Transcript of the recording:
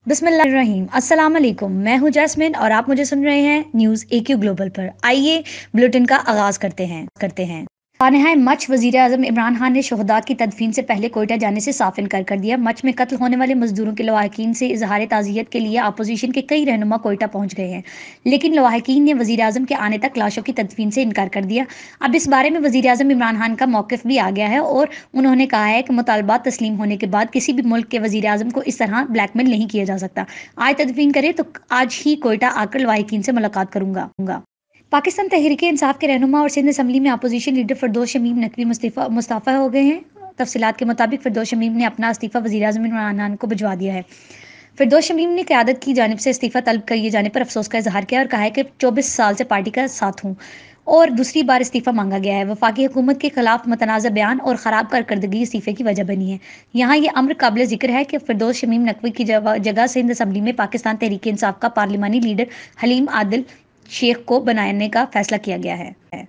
बिस्मिल्लाहिर्रहमानिर्रहीम। अस्सलाम वालेकुम। मैं हूं जैस्मिन और आप मुझे सुन रहे हैं न्यूज़ AQ ग्लोबल पर। आइए बुलेटिन का आगाज करते हैं। खानहाय मच वजीर आजम इमरान खान ने शहदा की तदफीन से पहले कोयटा जाने से साफ इनकार कर दिया। मच में कत्ल होने वाले मजदूरों के लवाहकीन से इजहार ताज़ियत के लिए अपोजिशन के कई रहनुमा कोयटा पहुंच गए हैं, लेकिन लवाहकीन ने वजीर आजम के आने तक लाशों की तदफीन से इनकार कर दिया। अब इस बारे में वजीर आजम इमरान खान का मौक़िफ़ भी आ गया है और उन्होंने कहा है कि मुतालबात तस्लीम होने के बाद किसी भी मुल्क के वजीर आजम को इस तरह ब्लैकमेल नहीं किया जा सकता। आज तदफीन करे तो आज ही कोयटा आकर लवाहकीन से मुलाकात करूंगा। पाकिस्तान तहरीक इंसाफ के रहनुमा और सिंध असम्बली में अपोजिशन लीडर फिरदौस शमीम नकवी मुस्तफ़ा हो गए हैं। तफसीलात के मुताबिक फिरदौस शमीम ने अपना इस्तीफ़ा वज़ीर आज़म इमरान खान को भिजवा दिया है। फिरदौस शमीम ने क़यादत की जानिब से इस्तीफ़ा तलब किए जाने पर अफसोस का इजहार किया और कहा है कि 24 साल से पार्टी का साथ हूँ और दूसरी बार इस्तीफ़ा मांगा गया है। वफाकी हुकूमत के खिलाफ मतनाज़ा बयान और ख़राब कारकर्दगी इस्तीफ़े की वजह बनी है। यहाँ ये अम्र काबिल जिक्र है कि फिरदौस शमीम नकवी की जगह सिंध असम्बली में पाकिस्तान तहरीक इंसाफ का पार्लिमानी लीडर हलीम आदिल शेख को बनाने का फैसला किया गया है।